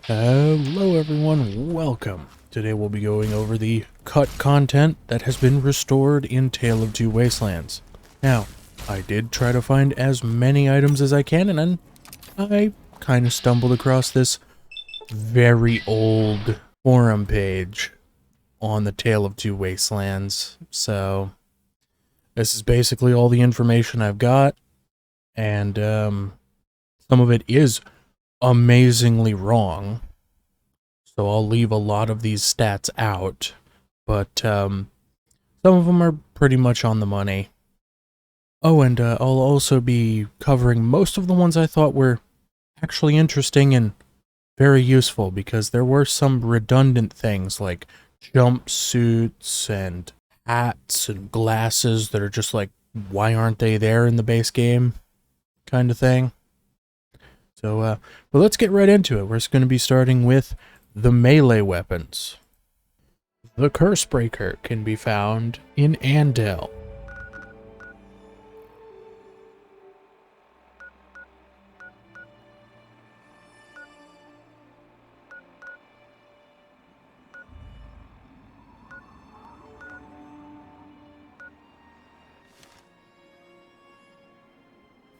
Hello everyone, welcome. Today we'll be going over the cut content that has been restored in Tale of Two Wastelands. Now, I did try to find as many items as I can, and then I kind of stumbled across this very old forum page on the Tale of Two Wastelands. So, this is basically all the information I've got, and some of it is amazingly wrong, so I'll leave a lot of these stats out, but some of them are pretty much on the money. Oh, and I'll also be covering most of the ones I thought were actually interesting and very useful, because there were some redundant things like jumpsuits and hats and glasses that are just like, why aren't they there in the base game kind of thing. So, but let's get right into it. We're just going to be starting with the melee weapons. The Curse Breaker can be found in Andel.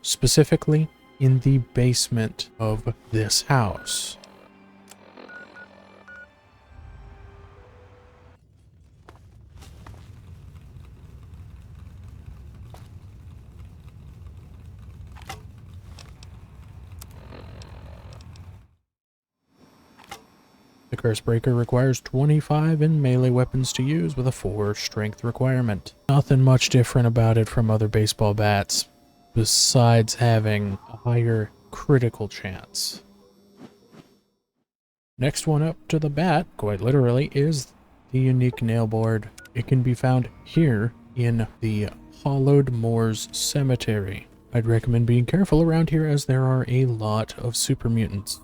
Specifically, in the basement of this house. The Curse Breaker requires 25 in melee weapons to use with a 4 strength requirement. Nothing much different about it from other baseball bats, besides having a higher critical chance. Next one up to the bat, quite literally, is the unique nail board. It can be found here in the Hollowed Moors Cemetery. I'd recommend being careful around here, as there are a lot of super mutants.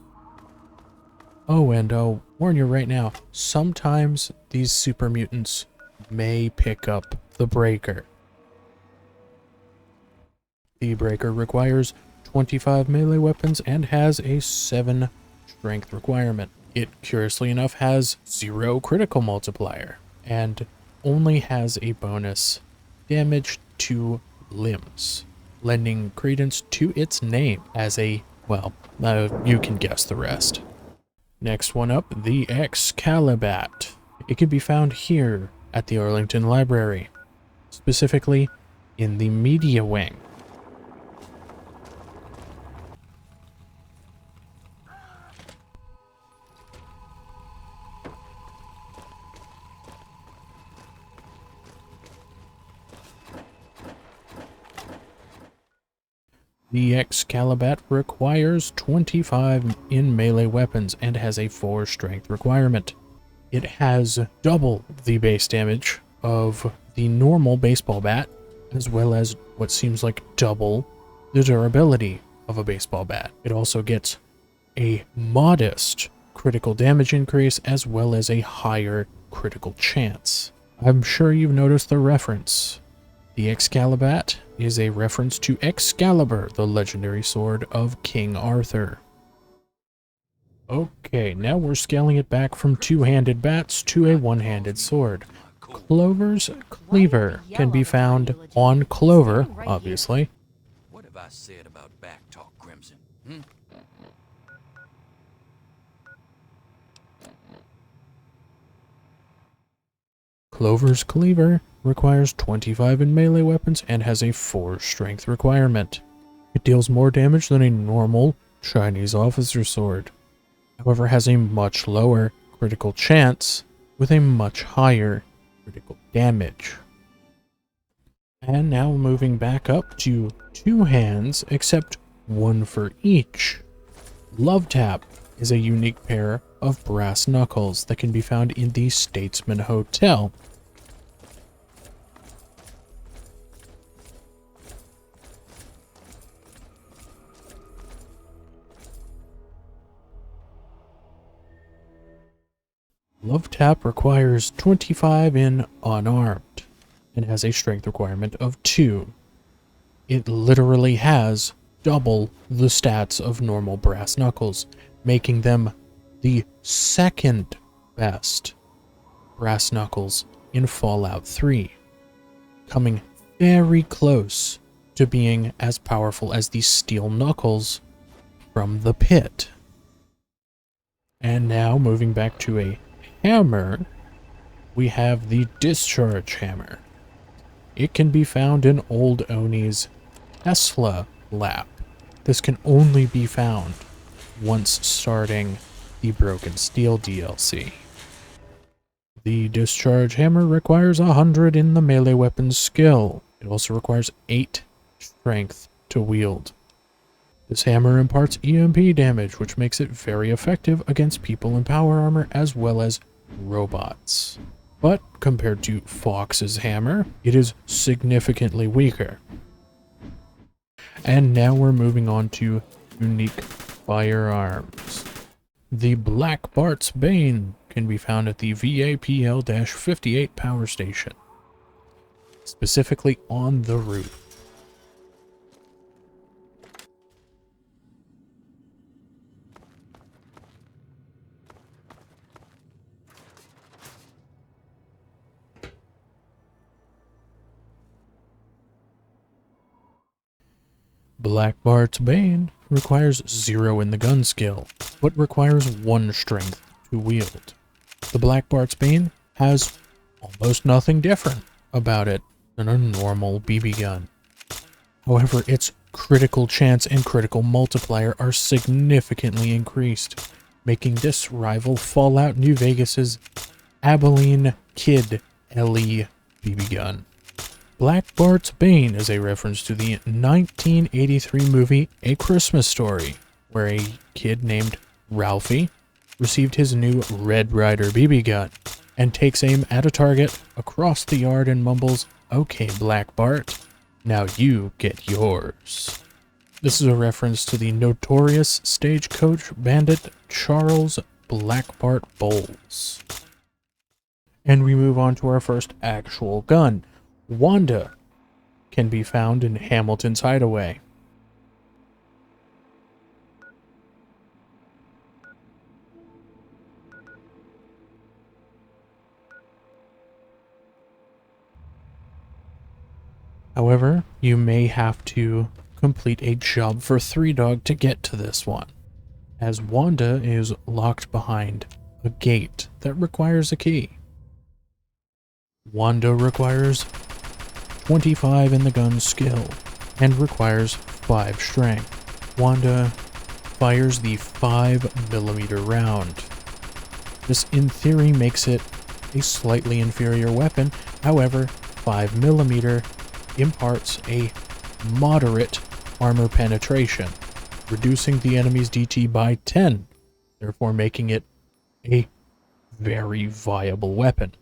Oh, and I'll warn you right now, sometimes these super mutants may pick up the breaker. The breaker requires 25 melee weapons and has a 7 strength requirement. It, curiously enough, has 0 critical multiplier and only has a bonus damage to limbs, lending credence to its name as a, well, you can guess the rest. Next one up, the Excalibat. It can be found here at the Arlington Library, specifically in the media wing. The Excalibat requires 25 in melee weapons and has a 4 strength requirement. It has double the base damage of the normal baseball bat, as well as what seems like double the durability of a baseball bat. It also gets a modest critical damage increase, as well as a higher critical chance. I'm sure you've noticed the reference. The Excalibat is a reference to Excalibur, the legendary sword of King Arthur. Okay, now we're scaling it back from two-handed bats to a one-handed sword. Clover's Cleaver can be found on Clover, obviously. What have I said about back talk, Crimson? Clover's Cleaver requires 25 in melee weapons and has a 4 strength requirement. It deals more damage than a normal Chinese officer sword, however has a much lower critical chance with a much higher critical damage. And now moving back up to 2 hands, except 1 for each. Love Tap is a unique pair of brass knuckles that can be found in the Statesman Hotel. Love Tap requires 25 in unarmed and has a strength requirement of 2. It literally has double the stats of normal brass knuckles, making them the second best brass knuckles in Fallout 3, coming very close to being as powerful as the steel knuckles from the pit. And now, moving back to a hammer, we have the discharge hammer. It can be found in Old Oni's Tesla lab. This can only be found once starting the Broken Steel DLC. The discharge hammer requires 100 in the melee weapon's skill. It also requires 8 strength to wield. This hammer imparts EMP damage, which makes it very effective against people in power armor as well as robots. But compared to Fox's hammer, it is significantly weaker. And now we're moving on to unique firearms. The Black Bart's Bane can be found at the VAPL-58 power station, specifically on the roof. Black Bart's Bane requires 0 in the gun skill, but requires 1 strength to wield. The Black Bart's Bane has almost nothing different about it than a normal BB gun. However, its critical chance and critical multiplier are significantly increased, making this rival Fallout New Vegas's Abilene Kid LE BB gun. Black Bart's Bane is a reference to the 1983 movie A Christmas Story, where a kid named Ralphie received his new Red Ryder BB gun and takes aim at a target across the yard and mumbles, "Okay, Black Bart, now you get yours." This is a reference to the notorious stagecoach bandit Charles Black Bart Bowles. And we move on to our first actual gun. Wanda can be found in Hamilton's hideaway. However, you may have to complete a job for 3 Dog to get to this one, as Wanda is locked behind a gate that requires a key. Wanda requires 25 in the gun skill and requires 5 strength. Wanda fires the 5mm round. This in theory makes it a slightly inferior weapon. However, 5mm imparts a moderate armor penetration, reducing the enemy's DT by 10, therefore making it a very viable weapon.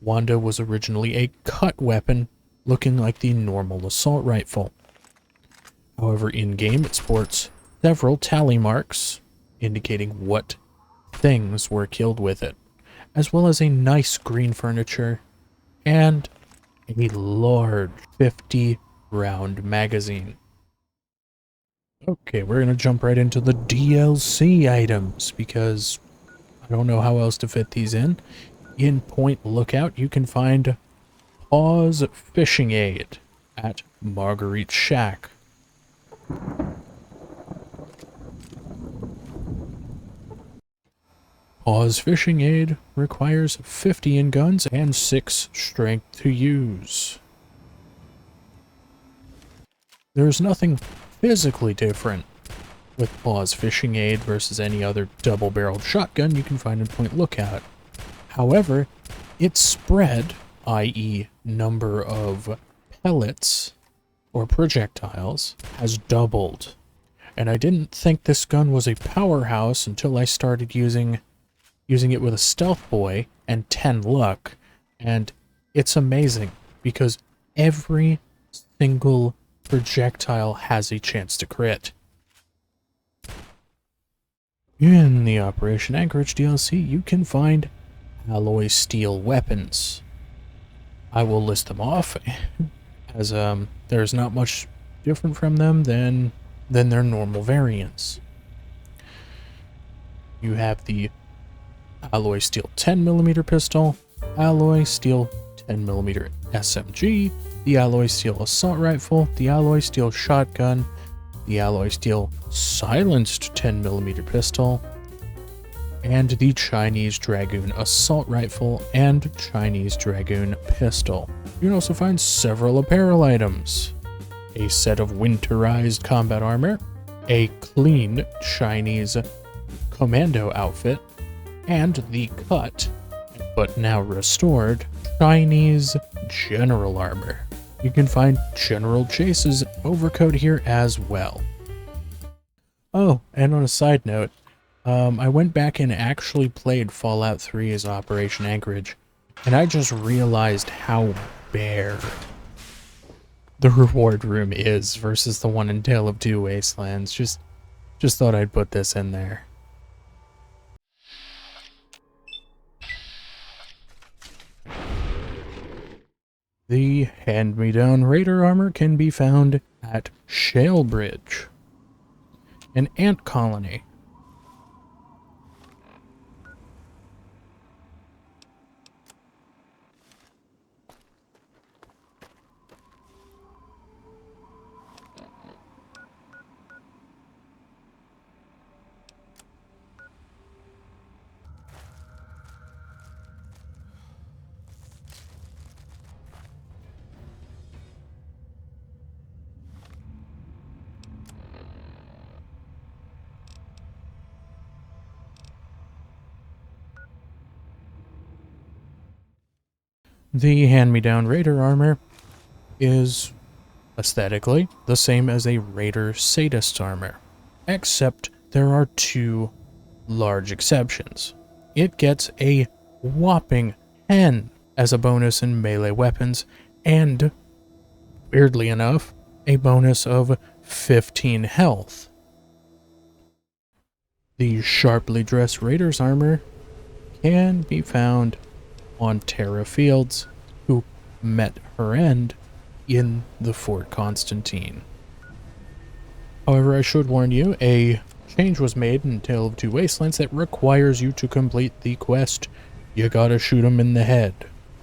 Wanda was originally a cut weapon, looking like the normal assault rifle. However, in-game it sports several tally marks, indicating what things were killed with it, as well as a nice green furniture and a large 50-round magazine. Okay, we're going to jump right into the DLC items, because I don't know how else to fit these in. In Point Lookout, you can find Paw's Fishing Aid at Marguerite's Shack. Paw's Fishing Aid requires 50 in guns and 6 strength to use. There's nothing physically different with Paw's Fishing Aid versus any other double-barreled shotgun you can find in Point Lookout. However, its spread, i.e. number of pellets or projectiles, has doubled. And I didn't think this gun was a powerhouse until I started using it with a Stealth Boy and 10 luck, and it's amazing because every single projectile has a chance to crit. In the Operation Anchorage DLC, you can find alloy steel weapons. I will list them off, as there's not much different from them than their normal variants. You have the alloy steel 10mm pistol, alloy steel 10mm SMG, the alloy steel assault rifle, the alloy steel shotgun, the alloy steel silenced 10mm pistol, and the Chinese Dragoon assault rifle and Chinese Dragoon pistol. You can also find several apparel items: a set of winterized combat armor, a clean Chinese commando outfit, and the cut, but now restored, Chinese general armor. You can find General Chase's overcoat here as well. Oh, and on a side note, I went back and actually played Fallout 3's Operation Anchorage, and I just realized how bare the reward room is versus the one in Tale of Two Wastelands. Just thought I'd put this in there. The hand-me-down Raider armor can be found at Shale Bridge, an ant colony. The hand-me-down Raider armor is aesthetically the same as a Raider Sadist armor, except there are two large exceptions. It gets a whopping 10 as a bonus in melee weapons, and, weirdly enough, a bonus of 15 health. The sharply dressed Raider's armor can be found on Terra Fields, who met her end in the Fort Constantine. However, I should warn you, a change was made in Tale of Two Wastelands that requires you to complete the quest, You Gotta Shoot 'Em in the Head.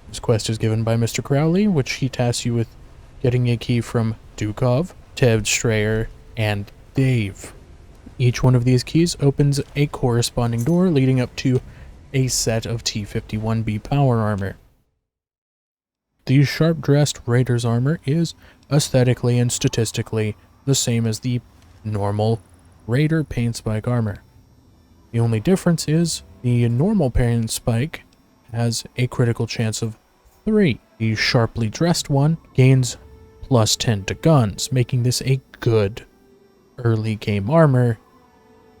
This quest is given by Mr. Crowley, which he tasks you with getting a key from Dukov, Ted Strayer, and Dave. Each one of these keys opens a corresponding door leading up to a set of T-51B power armor. The sharp-dressed Raider's armor is aesthetically and statistically the same as the normal Raider paint spike armor. The only difference is the normal paint spike has a critical chance of 3. The sharply dressed one gains plus 10 to guns, making this a good early game armor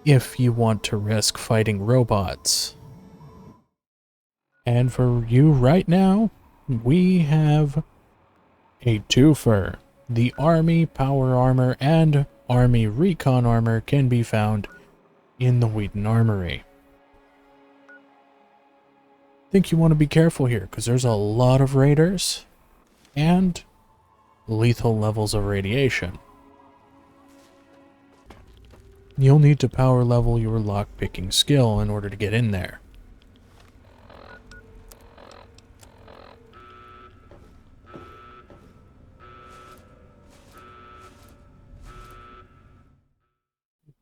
if you want to risk fighting robots. And for you right now, we have a twofer. The Army Power Armor and Army Recon Armor can be found in the Wheaton Armory. I think you want to be careful here, because there's a lot of raiders and lethal levels of radiation. You'll need to power level your lockpicking skill in order to get in there.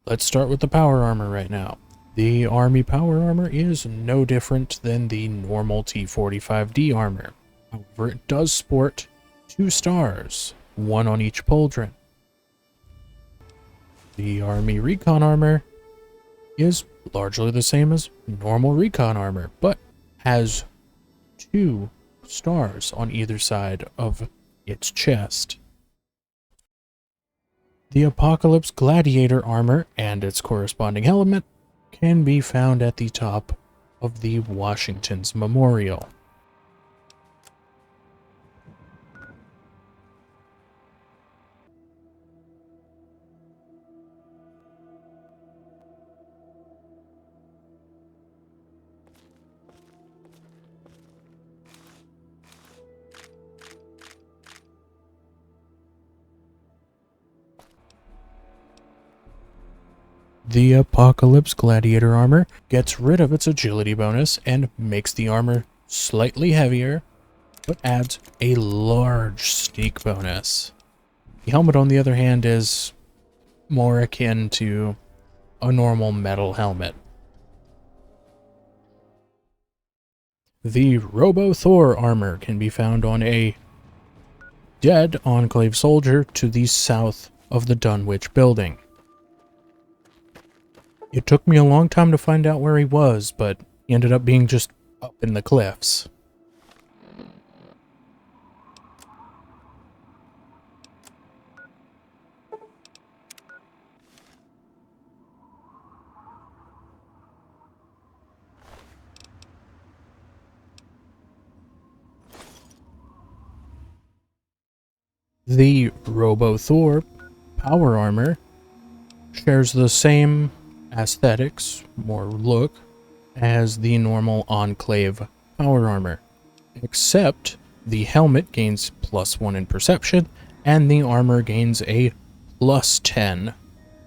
Let's start with the power armor right now. The Army Power Armor is no different than the normal T-45D armor. However, it does sport 2 stars, 1 on each pauldron. The Army Recon Armor is largely the same as normal Recon Armor, but has 2 stars on either side of its chest. The Apocalypse Gladiator Armor and its corresponding helmet can be found at the top of the Washington's Memorial. The Apocalypse Gladiator armor gets rid of its agility bonus and makes the armor slightly heavier, but adds a large sneak bonus. The helmet, on the other hand, is more akin to a normal metal helmet. The Robo-Thor armor can be found on a dead Enclave soldier to the south of the Dunwich building. It took me a long time to find out where he was, but he ended up being just up in the cliffs. The Robo-Thor Power Armor shares the same aesthetics, more look, as the normal Enclave Power Armor, except the helmet gains +1 in perception, and the armor gains a +10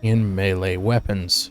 in melee weapons.